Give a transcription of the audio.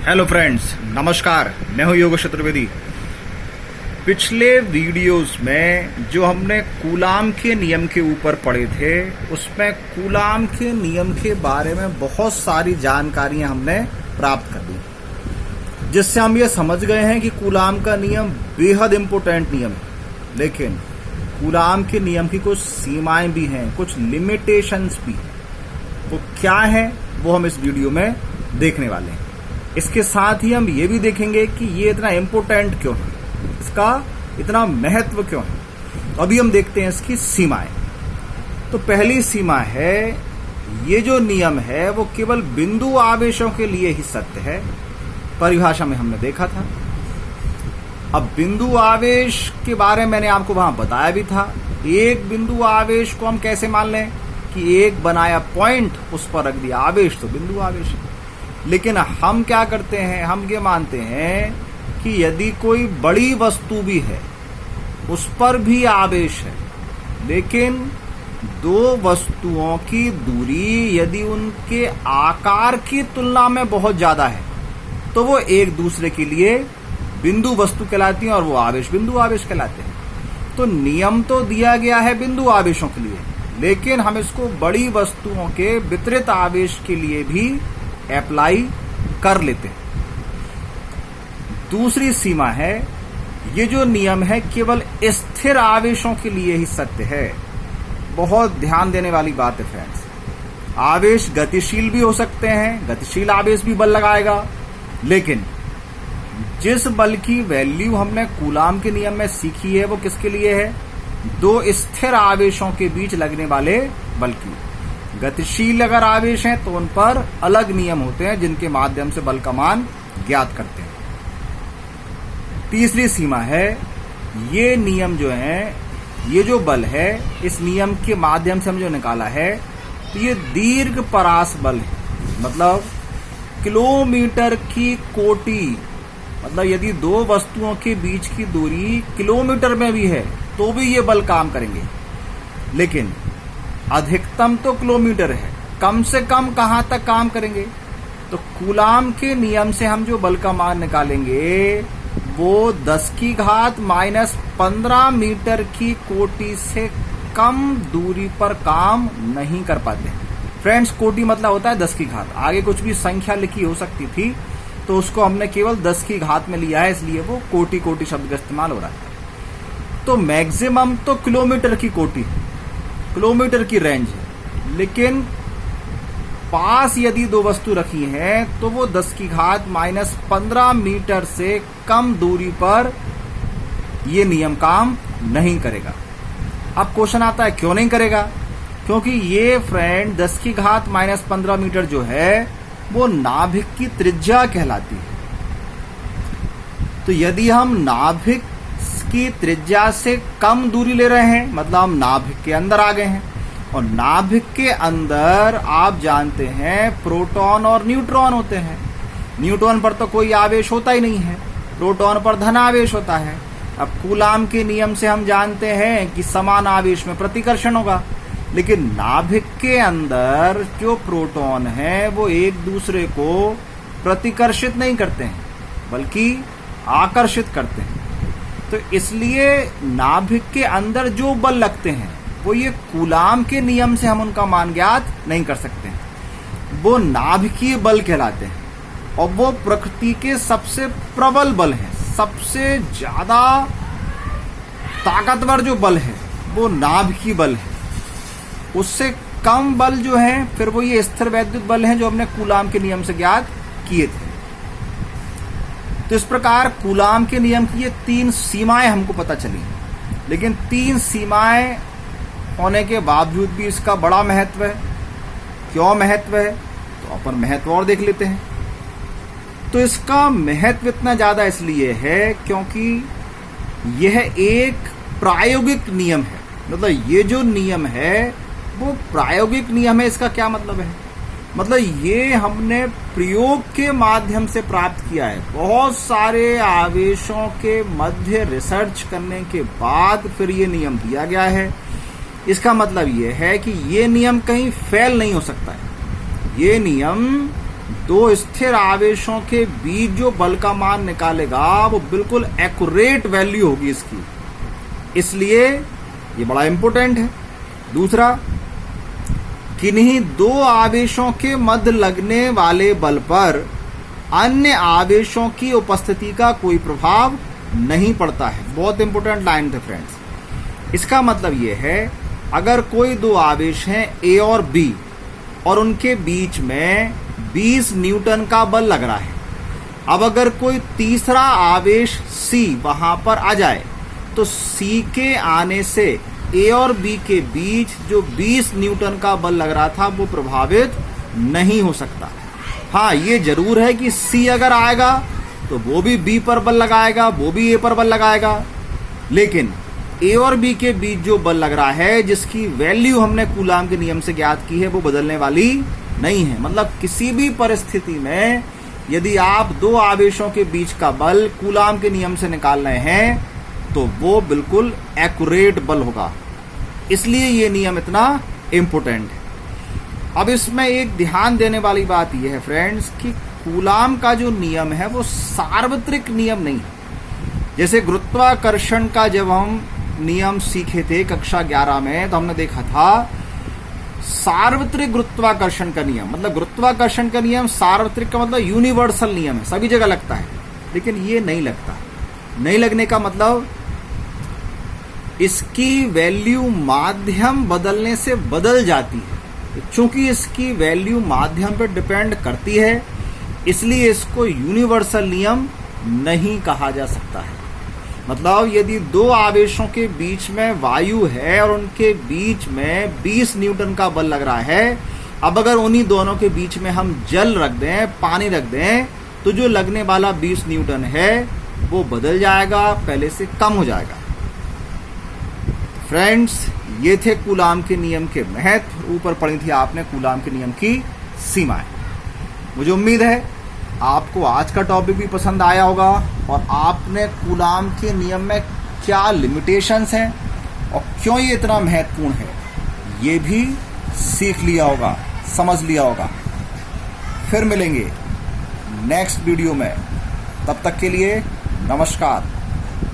Hello friends, नमस्कार। मैं हूं योगेश चतुर्वेदी। पिछले वीडियोस में जो हमने कूलाम के नियम के ऊपर पढ़े थे, उसमें कूलाम के नियम के बारे में बहुत सारी जानकारियां हमने प्राप्त कर ली, जिससे हम ये समझ गए हैं कि कूलाम का नियम बेहद इम्पोर्टेंट नियम है। लेकिन कूलाम के नियम की कुछ सीमाएं भी हैं, कुछ लिमिटेशंस भी हैं। तो क्या है वो हम इस वीडियो में देखने वाले हैं। इसके साथ ही हम ये भी देखेंगे कि ये इतना इम्पोर्टेंट क्यों है, इसका इतना महत्व क्यों है। अभी हम देखते हैं इसकी सीमाएं। तो पहली सीमा है, ये जो नियम है वो केवल बिंदु आवेशों के लिए ही सत्य है। परिभाषा में हमने देखा था। अब बिंदु आवेश के बारे में मैंने आपको वहां बताया भी था। एक बिंदु आवेश को हम कैसे मान लें कि एक बनाया पॉइंट, उस पर रख दिया आवेश, तो बिंदु आवेश है। लेकिन हम क्या करते हैं, हम ये मानते हैं कि यदि कोई बड़ी वस्तु भी है उस पर भी आवेश है, लेकिन दो वस्तुओं की दूरी यदि उनके आकार की तुलना में बहुत ज्यादा है तो वो एक दूसरे के लिए बिंदु वस्तु कहलाती हैं और वो आवेश बिंदु आवेश कहलाते हैं। तो नियम तो दिया गया है बिंदु आवेशों के लिए, लेकिन हम इसको बड़ी वस्तुओं के वितरित आवेश के लिए भी अप्लाई कर लेते हैं। दूसरी सीमा है, ये जो नियम है केवल स्थिर आवेशों के लिए ही सत्य है। बहुत ध्यान देने वाली बात है फ्रेंड्स। आवेश गतिशील भी हो सकते हैं, गतिशील आवेश भी बल लगाएगा, लेकिन जिस बल की वैल्यू हमने कूलाम के नियम में सीखी है वो किसके लिए है? दो स्थिर आवेशों के बीच लगने वाले बल की। गतिशील अगर आवेश हैं तो उन पर अलग नियम होते हैं जिनके माध्यम से बल का मान ज्ञात करते हैं। तीसरी सीमा है, ये नियम जो है, ये जो बल है, इस नियम के माध्यम से हम जो निकाला है तो ये दीर्घ परास बल है। मतलब किलोमीटर की कोटि, मतलब यदि दो वस्तुओं के बीच की दूरी किलोमीटर में भी है तो भी ये बल काम करेंगे। लेकिन अधिकतम तो किलोमीटर है, कम से कम कहां तक काम करेंगे? तो कूलाम के नियम से हम जो बल का मान निकालेंगे वो 10 की घात -15 मीटर की कोटि से कम दूरी पर काम नहीं कर पाते। फ्रेंड्स, कोटि मतलब होता है 10 की घात। आगे कुछ भी संख्या लिखी हो सकती थी तो उसको हमने केवल 10 की घात में लिया है, इसलिए वो कोटि कोटि शब्द का इस्तेमाल हो रहा है। तो मैक्सिमम तो किलोमीटर की कोटि, किलोमीटर की रेंज है, लेकिन पास यदि दो वस्तु रखी हैं तो वो 10 की घात -15 मीटर से कम दूरी पर ये नियम काम नहीं करेगा। अब क्वेश्चन आता है क्यों नहीं करेगा? क्योंकि ये फ्रेंड 10 की घात -15 मीटर जो है वो नाभिक की त्रिज्या कहलाती है। तो यदि हम नाभिक की त्रिज्या से कम दूरी ले रहे हैं, मतलब हम नाभिक के अंदर आ गए हैं, और नाभिक के अंदर आप जानते हैं प्रोटॉन और न्यूट्रॉन होते हैं। न्यूट्रॉन पर तो कोई आवेश होता ही नहीं है, प्रोटॉन पर धन आवेश होता है। अब कूलाम के नियम से हम जानते हैं कि समान आवेश में प्रतिकर्षण होगा, लेकिन नाभिक के अंदर जो प्रोटॉन है वो एक दूसरे को प्रतिकर्षित नहीं करते हैं बल्कि आकर्षित करते हैं। तो इसलिए नाभिक के अंदर जो बल लगते हैं वो ये कूलाम के नियम से हम उनका मान ज्ञात नहीं कर सकते हैं। वो नाभिकीय बल कहलाते हैं और वो प्रकृति के सबसे प्रबल बल हैं। सबसे ज्यादा ताकतवर जो बल है वो नाभिकीय बल है। उससे कम बल जो है फिर वो ये स्थिर वैद्युत बल हैं जो हमने कूलाम के नियम से ज्ञात किए थे। तो इस प्रकार कूलाम के नियम की ये 3 सीमाएं हमको पता चली, लेकिन 3 सीमाएं होने के बावजूद भी इसका बड़ा महत्व है। क्यों महत्व है? तो अपन महत्व और देख लेते हैं। तो इसका महत्व इतना ज्यादा इसलिए है क्योंकि यह एक प्रायोगिक नियम है। मतलब ये जो नियम है वो प्रायोगिक नियम है। इसका क्या मतलब है? मतलब ये हमने प्रयोग के माध्यम से प्राप्त किया है। बहुत सारे आवेशों के मध्य रिसर्च करने के बाद फिर ये नियम दिया गया है। इसका मतलब ये है कि ये नियम कहीं फेल नहीं हो सकता है। ये नियम दो स्थिर आवेशों के बीच जो बल का मान निकालेगा वो बिल्कुल एक्यूरेट वैल्यू होगी इसकी, इसलिए ये बड़ा इंपॉर्टेंट है। दूसरा, किन्हीं दो आवेशों के मध्य लगने वाले बल पर अन्य आवेशों की उपस्थिति का कोई प्रभाव नहीं पड़ता है। बहुत इंपॉर्टेंट लाइन थे फ्रेंड्स। इसका मतलब ये है, अगर कोई दो आवेश हैं ए और बी और उनके बीच में 20 न्यूटन का बल लग रहा है, अब अगर कोई तीसरा आवेश सी वहां पर आ जाए तो सी के आने से ए और बी के बीच जो 20 न्यूटन का बल लग रहा था वो प्रभावित नहीं हो सकता। हाँ, ये जरूर है कि सी अगर आएगा तो वो भी बी पर बल लगाएगा, वो भी ए पर बल लगाएगा, लेकिन ए और बी के बीच जो बल लग रहा है जिसकी वैल्यू हमने कूलाम के नियम से ज्ञात की है वो बदलने वाली नहीं है। मतलब किसी भी परिस्थिति में यदि आप दो आवेशों के बीच का बल कूलाम के नियम से निकाल रहे हैं तो वो बिल्कुल एक्यूरेट बल होगा, इसलिए ये नियम इतना इंपॉर्टेंट है। अब इसमें एक ध्यान देने वाली बात यह है फ्रेंड्स कि कूलाम का जो नियम है वो सार्वत्रिक नियम नहीं है। जैसे गुरुत्वाकर्षण का जब हम नियम सीखे थे कक्षा 11 में तो हमने देखा था सार्वत्रिक गुरुत्वाकर्षण का नियम, मतलब गुरुत्वाकर्षण का नियम सार्वत्रिक का मतलब यूनिवर्सल नियम है, सभी जगह लगता है, लेकिन ये नहीं लगता। नहीं लगने का मतलब इसकी वैल्यू माध्यम बदलने से बदल जाती है। चूंकि इसकी वैल्यू माध्यम पर डिपेंड करती है इसलिए इसको यूनिवर्सल नियम नहीं कहा जा सकता है। मतलब यदि दो आवेशों के बीच में वायु है और उनके बीच में 20 न्यूटन का बल लग रहा है, अब अगर उन्हीं दोनों के बीच में हम जल रख दें, पानी रख दें, तो जो लगने वाला 20 न्यूटन है वो बदल जाएगा, पहले से कम हो जाएगा। फ्रेंड्स, ये थे कूलाम के नियम के महत्व। ऊपर पढ़ी थी आपने कूलाम के नियम की सीमाएं। मुझे उम्मीद है आपको आज का टॉपिक भी पसंद आया होगा और आपने कूलाम के नियम में क्या लिमिटेशंस हैं और क्यों ये इतना महत्वपूर्ण है ये भी सीख लिया होगा, समझ लिया होगा। फिर मिलेंगे नेक्स्ट वीडियो में, तब तक के लिए नमस्कार।